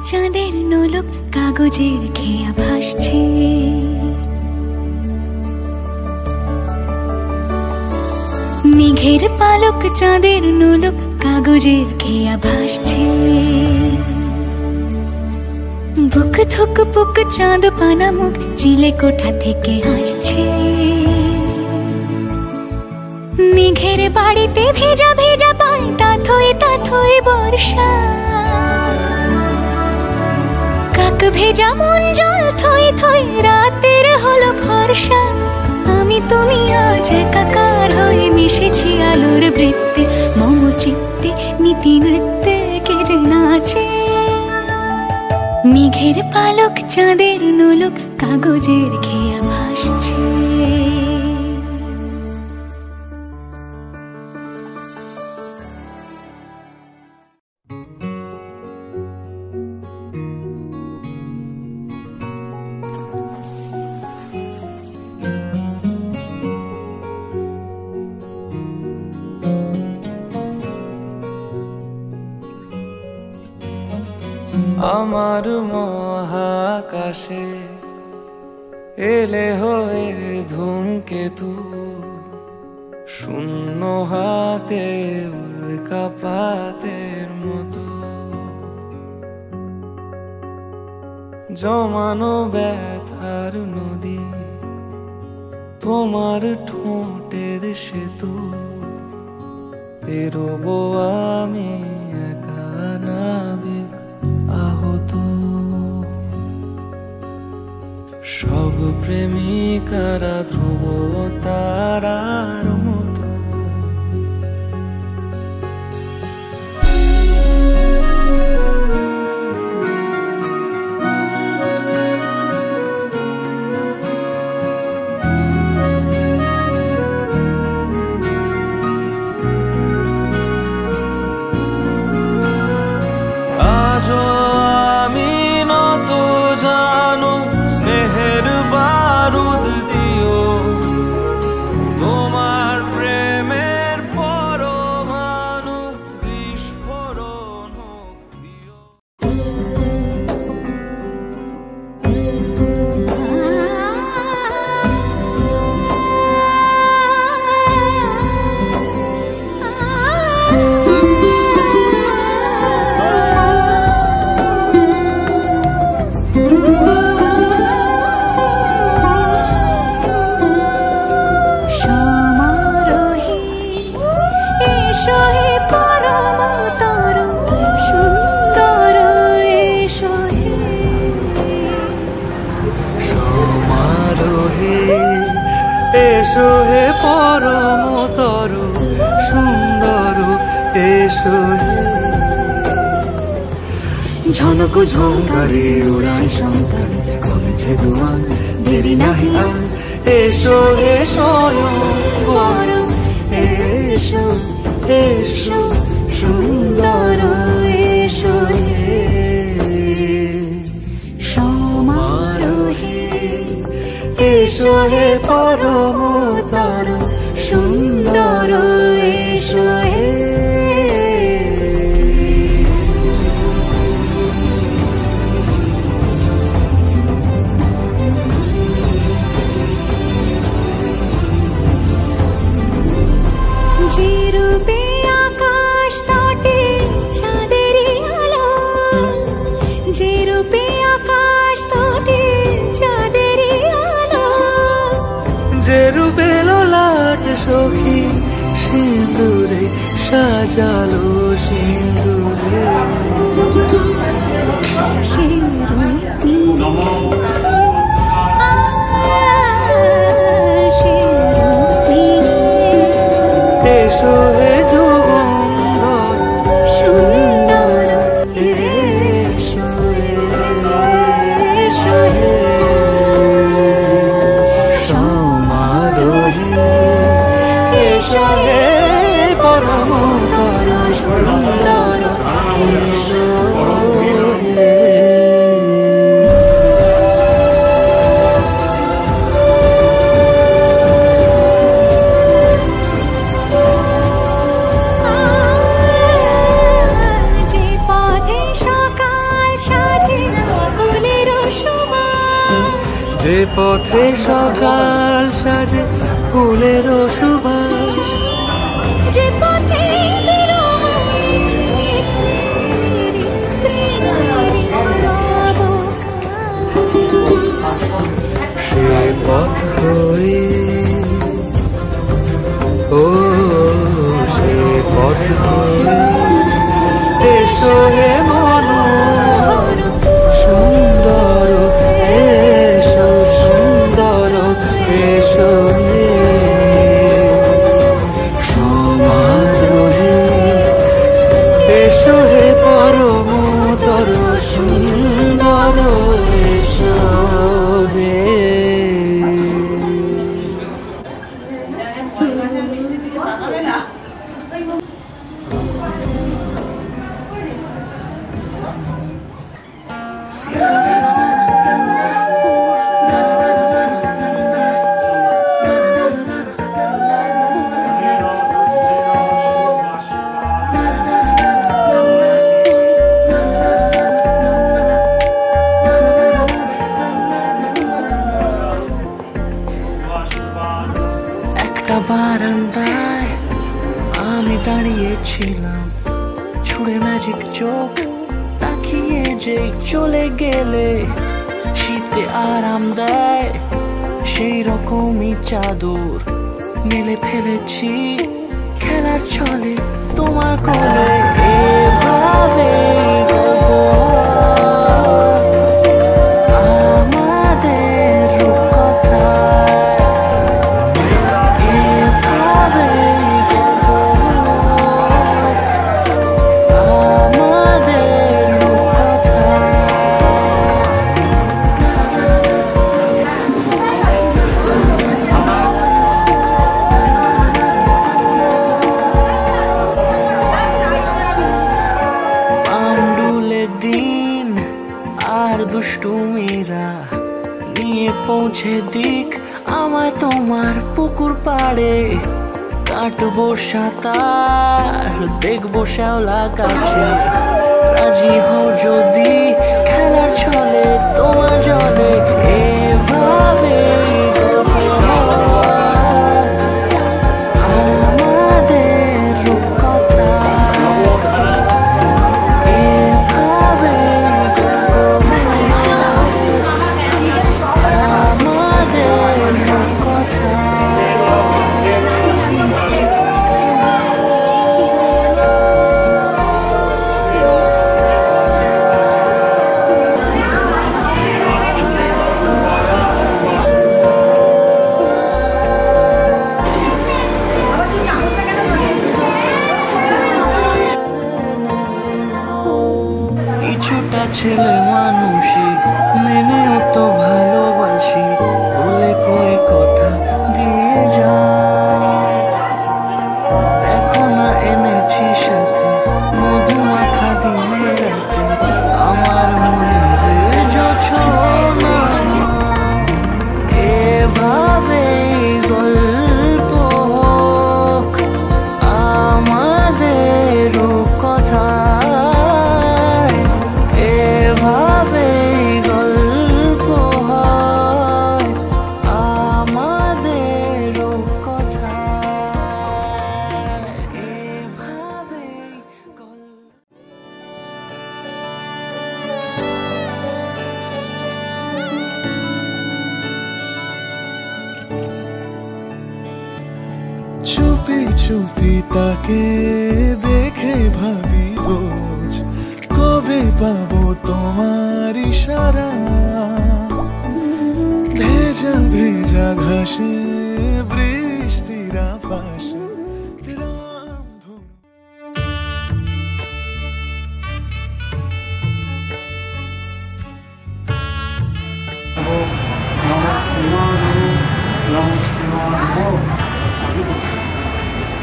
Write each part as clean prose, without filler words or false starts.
চাঁদের নোলক কাগজের খেয়া ভাসছে। মেঘের পালক চাঁদের নোলক কাগজের খেয়া ভাসছে। বুক থুক পুক চাঁদ পানা মুখ চিলে কোঠা থেকে হাসছে। মেঘের বাড়িতে ভেজা ভেজা পায় তাথই বর্ষা। কাক ভেজা মন জল থই থই রাতের হলো ফর্সা। আমি তুমি আজ একাকার হয়ে মিশেছি আলোর বৃত্তে। মম চিত্তে নীতি নৃত্যে কে যে নাচে। মেঘের পালক চাঁদের নোলক কাগজের খেয়া ভাসছে। আমার মহাকাশে এলে হয়ে ধূমকেতু। শূন্য হাতে উল্কাপাতের মতো জমানো ব্যথার নদী। তোমার ঠোঁটের সেতু পেরোবো আমি একা নাবিক আহত। সব প্রেমিকারা ধ্রুব তারার মতো। এসো হে পরমতর সুন্দর এসো হে। ঝনক ঝঙ্কারে উড়ান শঙ্কর কমেছে দুয়ার দেরি নাহি আর। এসো হে স্বয়ং পরম এসো এসো সুন্দর এসো হে। সমারোহে এসো হে পরমতর সুন্দর এসো হে। যে রূপে আকাশ তটে চাঁদেরই আলো। যে রূপে আকাশ তটে চাঁদেরই আলো। যে রূপে ললাট সখী সিঁদুরে সাজালো সিঁদুরে। সে এসো হে যুগন্ধর সুন্দর এসো এসো হে। সমারোহে এসো হে পরমতর সুন্দর এসো হে। যে পথে সকাল যে পথে সকাল সাজে ফুলের সুবাস, যে পথে বিরহ মিছে সে পথ হয়ে ও সে পথ হয়ে এসো হে মনোহর সুন্দর, এসো সুন্দর, এসো হে সমারোহে, এসো হে পরমতর সুন্দর, এসো হে। একটা বারান্দায় আমি দাঁড়িয়েছিলাম, ছুঁড়ে ম্যাজিক চোখ তাকিয়ে যে চলে গেলে শীতে আরাম দেয় সেই রকমই চাদর মেলে ফেলেছি খেলার ছলে তোমার কোলে। এভাবে দুষ্টুমিরা নিয়ে পৌঁছে দিক আমায় তোমার পুকুর পাড়ে, কাটবো সাঁতার দেখবো শ্যাওলা গাছে, রাজি হও যদি খেলার ছলে তোমার জলে। এভাবে ছেলে মানুষই মেনেও তো ভালোবাসি বলে কই কথা দিয়ে যায়। দেখো না এনেছি সাথে মধুমাখা দিনে রাতে আমার মনে জোছনা। এভাবে গল্প হোক আমাদের কথা, চুপি চুপি তাকে দেখে ভাবি রোজ কবে পাবো তোমার ইশারা। ভেজা ভেজা ঘাসে বৃষ্টির আভাসে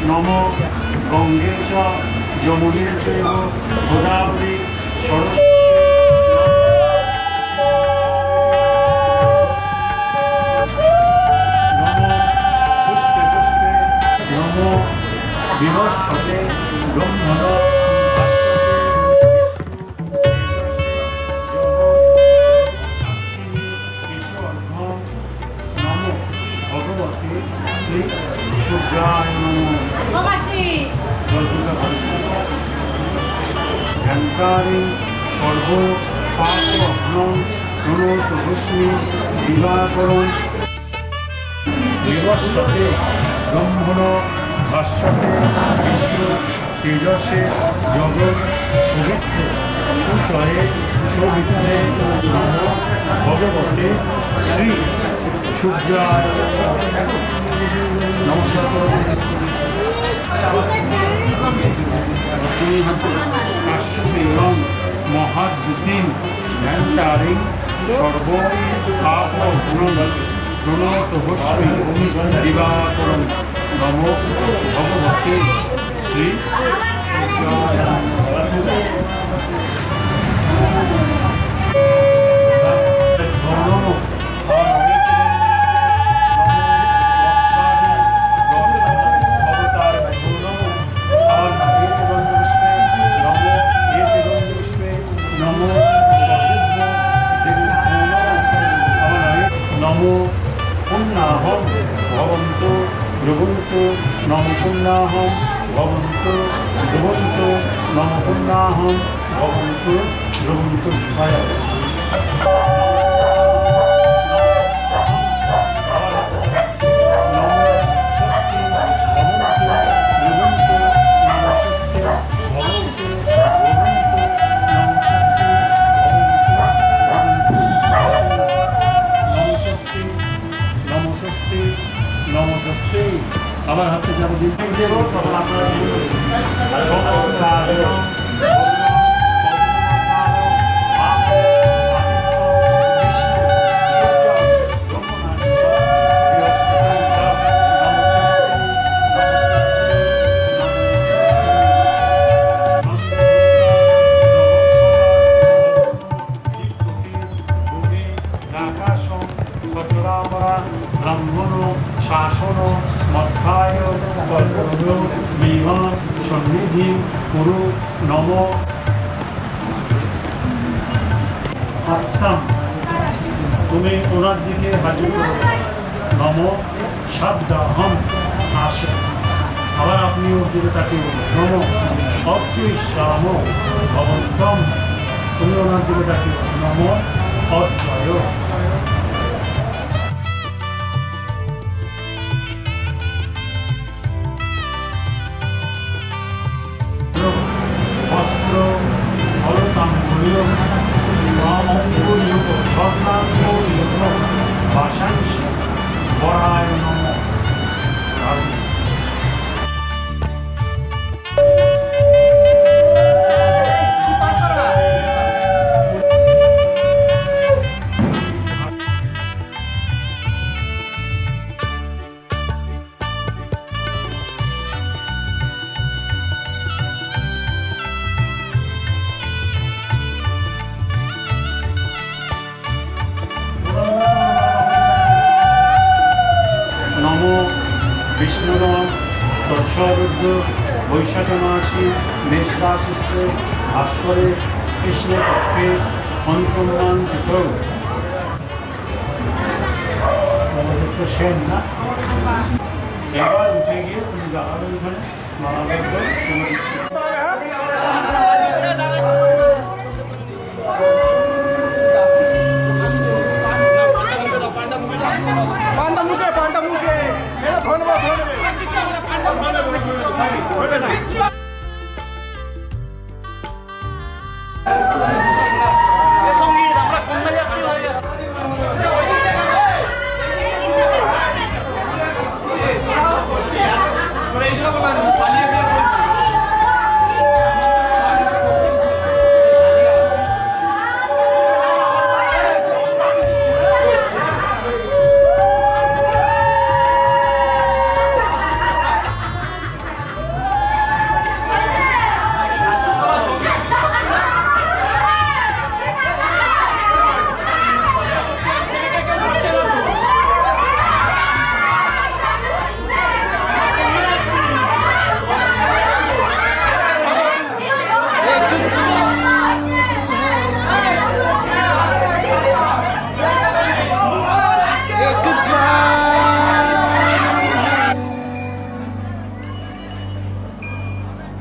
নম গঙ্গে চ যমুনে চৈব গোদাবরী সরস্বতী। নম পুষ্পে পুষ্পে নম বিভস্বতে ব্রহ্মণ ভাস্বতে সূর্যায় নমঃ ধ্যানকারী সর্ব পাপহনং প্রণত ভস্মি দিবাকরণ বিবস্বতে ব্রহ্মণ ভাস্বতে বিষ্ণু তেজসে জগৎ সুবিত্র সুচয়ে সৌমিত্রে নমঃ ভগবতে শ্রী সূর্যায় নমস্কার। কাশ্যপেয়ং মহাদ্যুতিং ধ্যানকারিং সর্ব পাপ প্রণত ভস্মি দিবাকরণ নমো ভগবতে শ্রী নমো পুণ্যাহং ভবন্তু ভ্রবন্তু নম পুণ্যাহং ভবন্তু ভ্রবন্তু নম পুণ্যাহং ভবন্তু ভ্রবন্তু। নমস্তে। আমার হাতে যাবো দিন দেব তখন আপনারা ব্রাহ্মণ শাসন মস্থায় বিমা সন্নিধি কুরু নম আস্তাম। তুমি ওনার দিকে হাজির করো নম শব্দাহম আসে। আবার আপনি ওর দিকে তাকিয়ে বলুন নম অচ্যুষ্যাম ভবন্তম। তুমি ওনার দিকে তাকিয়ে বলুন নম অচ্যয়। বস্ত্র অলতাঙ্গুলীয় রামঙ্গুলীয় স্বর্ণাঙ্গুলীয় ভাষাংশ বরায় নম। বিষ্ণুরম দর্শরুদ্র বৈশাখ মাসে মেষ রাশিতে ভাস্করে কৃষ্ণের পক্ষে পঞ্চমান পিতর সেন না। এবার উঠে গিয়ে তুমি দাঁড়াবে ওখানে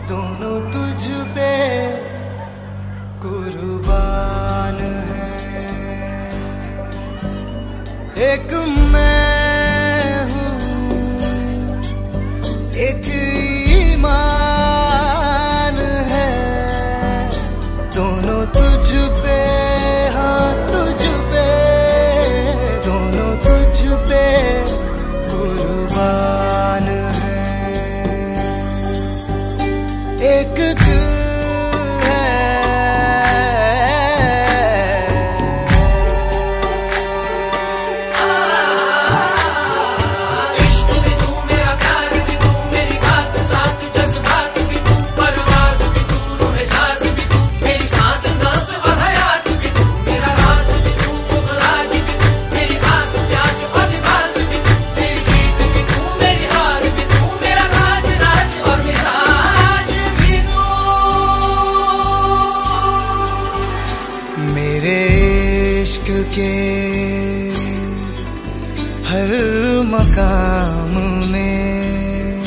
दोनों तुझ पे कुर्बान है। एक मैं हूँ, एक ईमान है। दोनों तुझ पे, हाँ तुझ पे, दोनों तुझ पे कुर्बान है। एक दिल के हर मकाम में,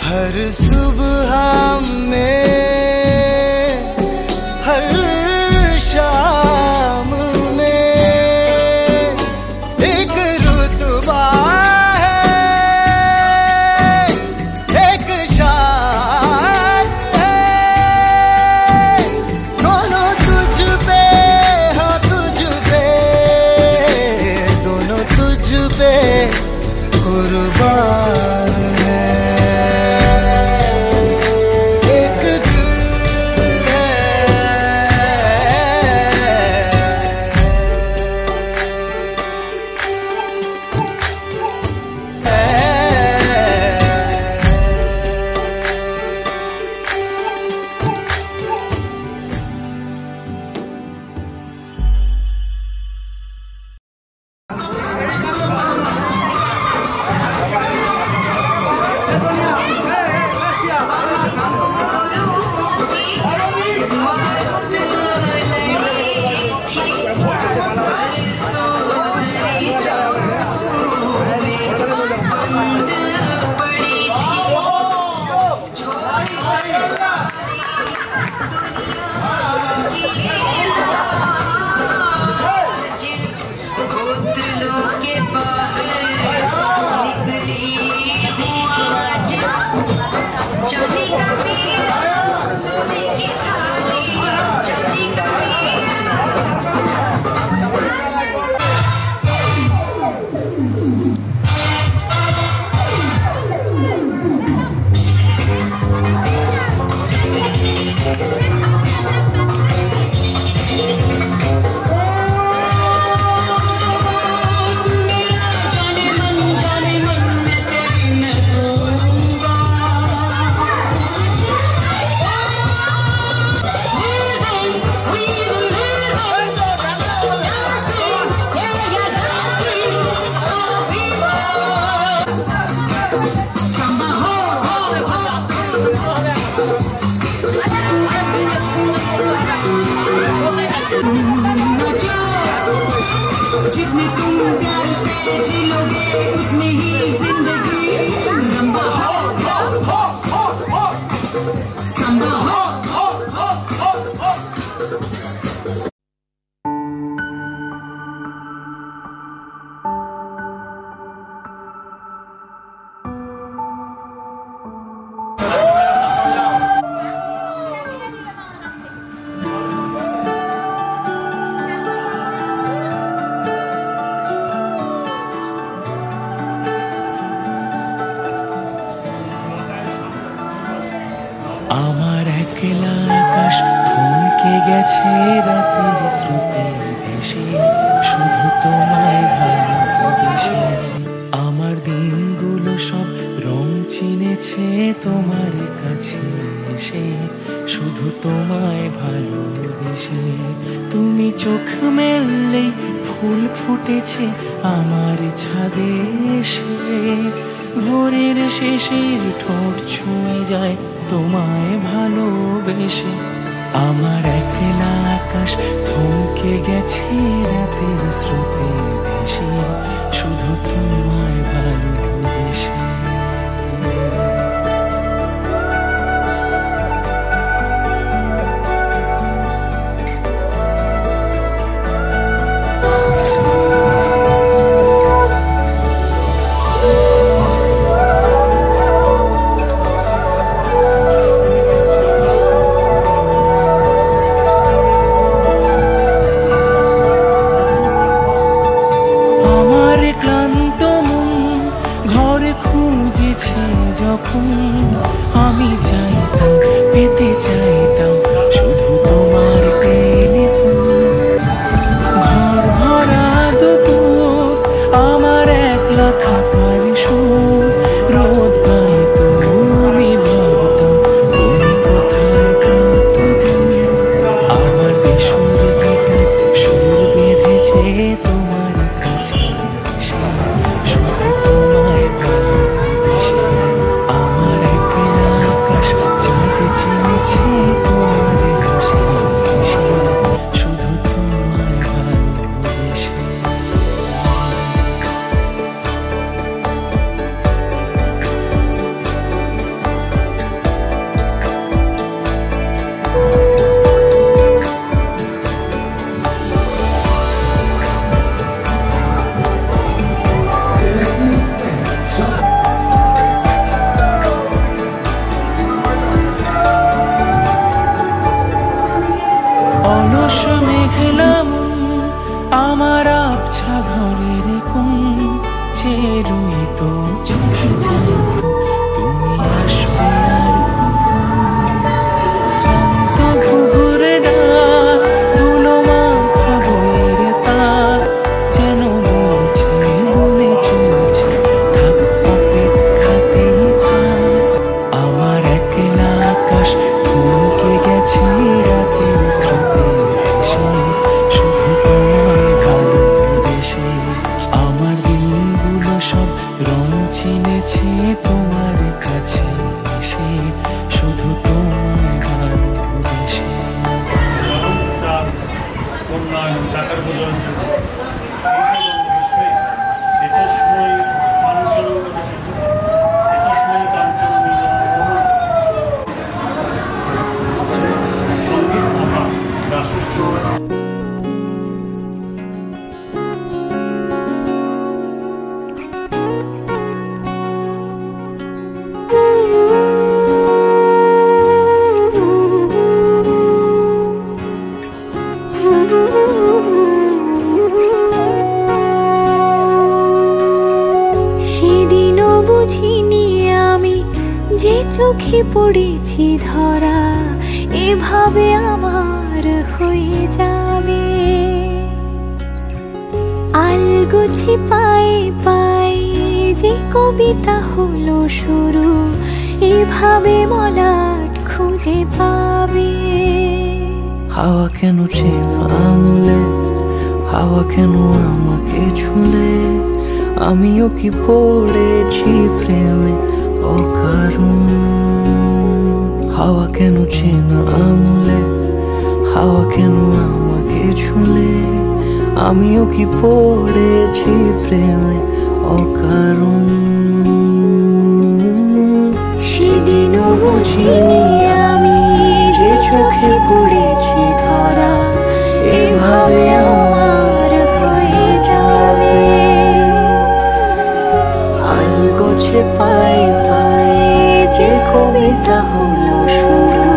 हर सुबह में, हर शाम में एक रुतबा है, एक शान है। दोनों तुझ पे, कुर्बान है। एक दिल जितनी तुम प्यार से जिलोगे उतनी ही जिंदगी लंबा हो, लंबा हो। আমার একলা আকাশ থমকে গেছে রাতের স্রোতে ভেসে, শুধু তোমায় ভালোবেসে। আমার দিনগুলো সব রং চিনেছে তোমার কাছে এসে, শুধু তোমায় ভালোবেসে। তুমি চোখ মেললেই ফুল ফুটেছে আমার ছাদে এসে, ভোরের শেষের ঠোঁট ছুঁয়ে যায় তোমায় ভালোবেসে। আমার একলা আকাশ থমকে গেছে রাতের স্রোতে ভেসে, শুধু তোমায় ভালোবেসে। ঘুম। আমি চাইতাম, পেতে চাইতাম শুধু তোমার টেলিফোন। ঘর ভরা দুপুর আমার একলা থাকার সুর, রোদ গাইতো আমি ভাবতাম তুমি কোথায় কত দূর। আমার বেসুর গিটার সুর বেঁধেছে তোমার কাছে এসে, শুধু তোমায় ভালোবেসে। আমার একলা আকাশ চাঁদ চিনেছে তোমার হাসি হেসে, শুধু তোমায় ভালোবেসে। অলস মেঘলা মন আমার আবছা ঘরের কোণ, চেয়ে রইতো চোখে যাইতো তুমি আসবে আর কখন। শ্রান্ত ঘুঘুর ডাক, ধুলো মাখা বইয়ের তার, যেন বলছে মনে চলছে থাক অপেক্ষাতেই থাক। আমার একলা আকাশ থমকে গেছে রাতের স্রোতে ভেসে, শুধু তোমায় ভালোবেসে। আমার দিনগুলো সব রং চিনেছে তোমার কাছে এসে, শুধু তোমায় ভালোবেসে। উন্নয়ন টাকার বোঝার সঙ্গীত মহা রাসস্ব। সেদিনও বুঝিনি আমি যে চোখে পড়েছি ধরা, এভাবে আমার হয়ে যাবে। আলগোছে পায়ে পায়ে যে কবিতা হলো শুরু, এভাবে মলাট খুঁজে পাবে। হাওয়া কেন চেনা আঙুলে, হাওয়া কেন আমাকে ছুলে, আমিও কি পড়েছি প্রেমে অকারণ। হাওয়া কেন চেনা আঙুলে, হাওয়া কেন আমাকে ছুলে, আমিও কি পড়েছি প্রেমে অকারণ। সেদিনও বুঝিনি আমি যে চোখে পড়েছি ধরা, এভাবে আমার হয়ে যাবে। আলগোছে পায়ে পায়ে যে কবিতা হলো শুরু,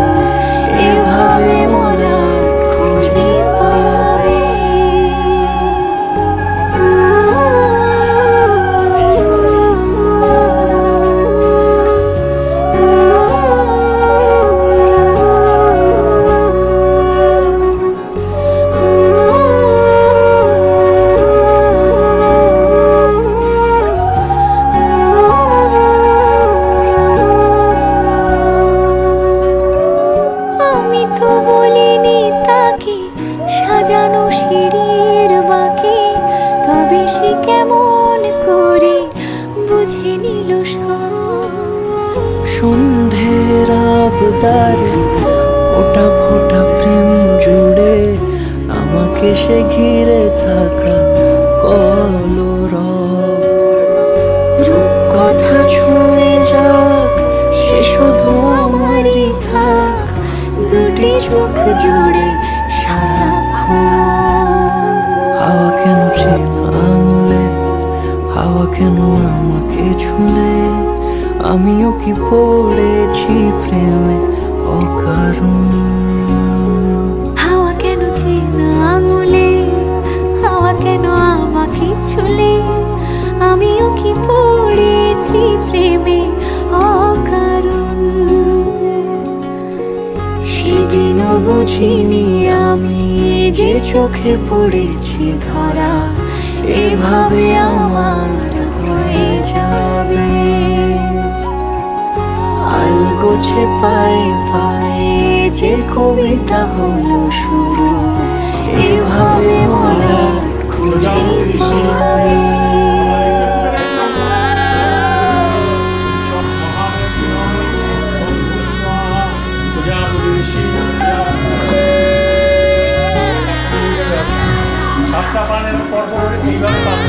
এভাবে মোরা খুঁজে পাবে। সন্ধ্যের আবদারে ফোটা ফোটা প্রেম জুড়ে আমাকে সে ঘিরে থাকা কলরব। রূপকথা ছুঁয়ে যাক সে শুধু আমারই থাক, দুটি চোখ জুড়ে সারাক্ষণ। হাওয়া কেন চেনা আঙুলে, হাওয়া কেন আমাকে ছুলে, আমিও কি পড়েছি প্রেমে অকারণ। হাওয়া কেন চেনা আঙুলে, হাওয়া কেন আমাকে ছুলে, আমিও কি পড়েছি প্রেমে অকারণ। সেদিনও বুঝিনি আমি যে চোখে পড়েছি ধরা এভাবে আমার হয়ে যাবে। আলগোছে পায়ে পায়ে যে কবিতা হলো শুরু এভাবে মনে খুঁজে পাবে। সাতটা পানের পর্ব এইভাবে পাবে।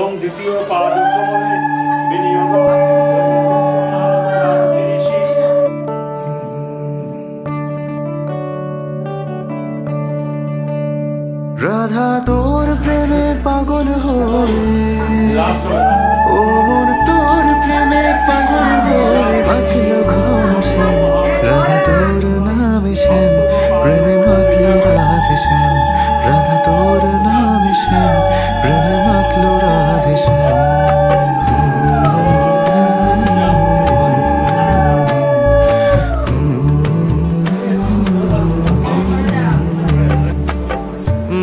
ওম দ্বিতীয় পাদ বিনিয়োগ রাধা তোর প্রেমে পাগল হয়ে ও মন তোর প্রেমে পাগল হয়ে মাতল ঘন শ্যাম রাধা তোর নামে শ্যাম প্রেমে মাতল রাধে শ্যাম রাধা তোর নামে শ্যাম প্রেমে মাতল রাধে শ্যাম।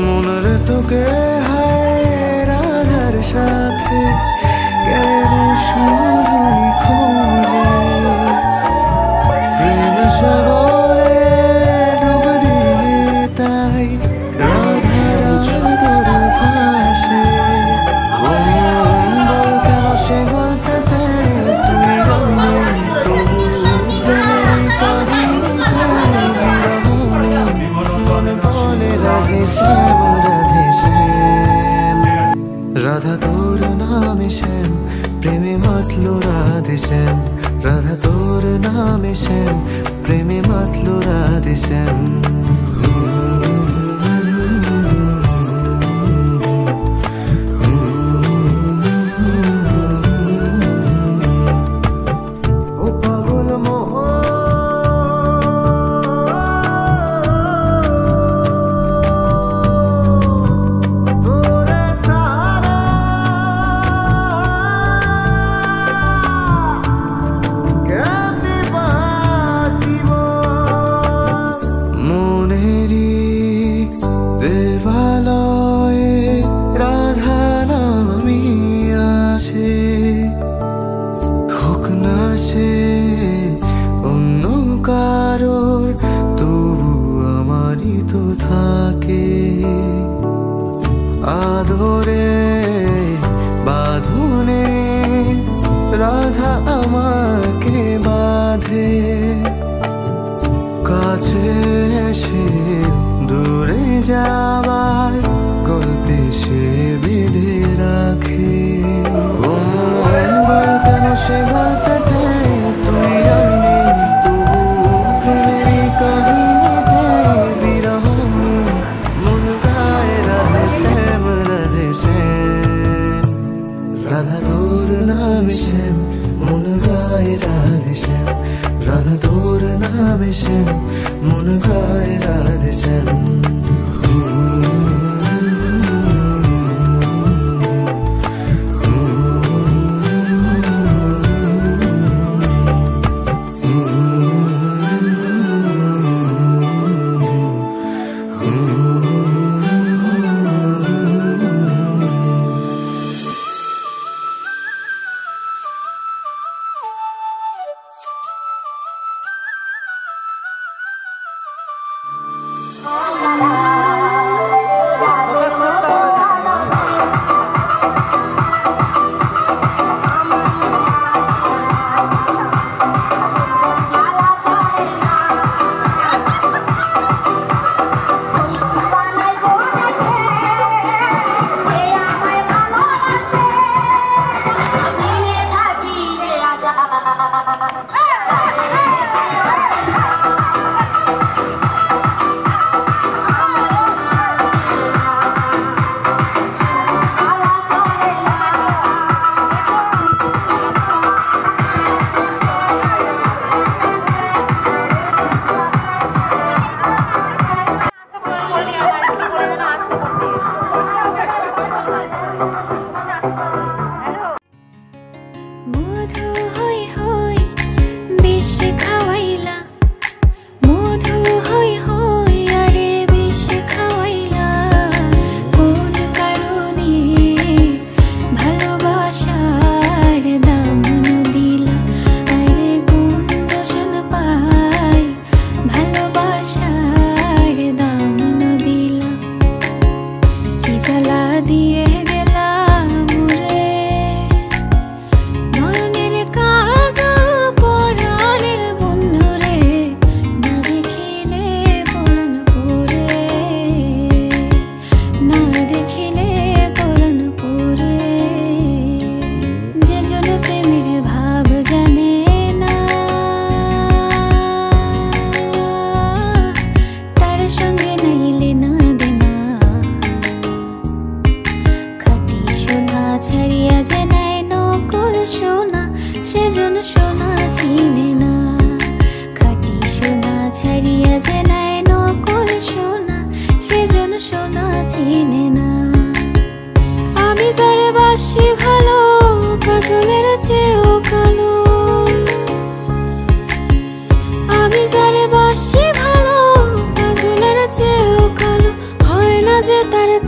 মনের তোকে হায় রাধার সাথে কেন শুধুই খোঁজে প্রেম সাগরে ডুব দিয়ে তাই রাধার আদর ভাসে। বল কেন সে গল্পেতে তুই রঙে তবু প্রেমের কাহিনীতে বিরহ নেই মন বলে রাধে শ্যাম রাধে শ্যাম রাধা তোর নামে শ্যাম প্রেমে মাতল রাধে শ্যাম রাধা তোর নামে শ্যাম প্রেমে মাতল রাধে শ্যাম। দেবালয়ে রাধা নামি আসে হোক না সে অন্য কারোর তবু আমারই তো থাকে আদরে বাঁধনে রাধা আমাকে বাঁধে কাছে এসে দূরে যাবার গল্পে সে বেঁধে রাখে। বল কেন সে গল্পেতে তুই আমি নেই তবু প্রেমেরই কাহিনীতে বিরহ নেই মন গায় রাধে শ্যাম রাধে শ্যাম রাধা তোর নামে শ্যাম মন গায় রাধে শ্যাম রাধা তোর নামে শ্যাম মন গায় রাধে শ্যাম।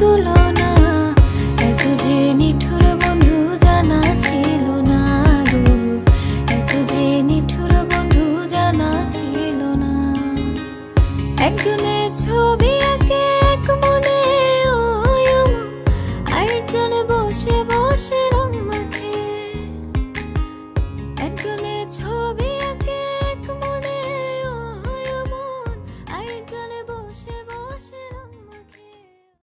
তুলনা, এত যে নিঠুর বন্ধু জানা ছিল না গো, এত যে নিঠুর বন্ধু জানা ছিল না। একজনে ছবি আঁকে এক মনে ওই অমুক, আরেকজনে বসে বসে রং মাখে, একজনে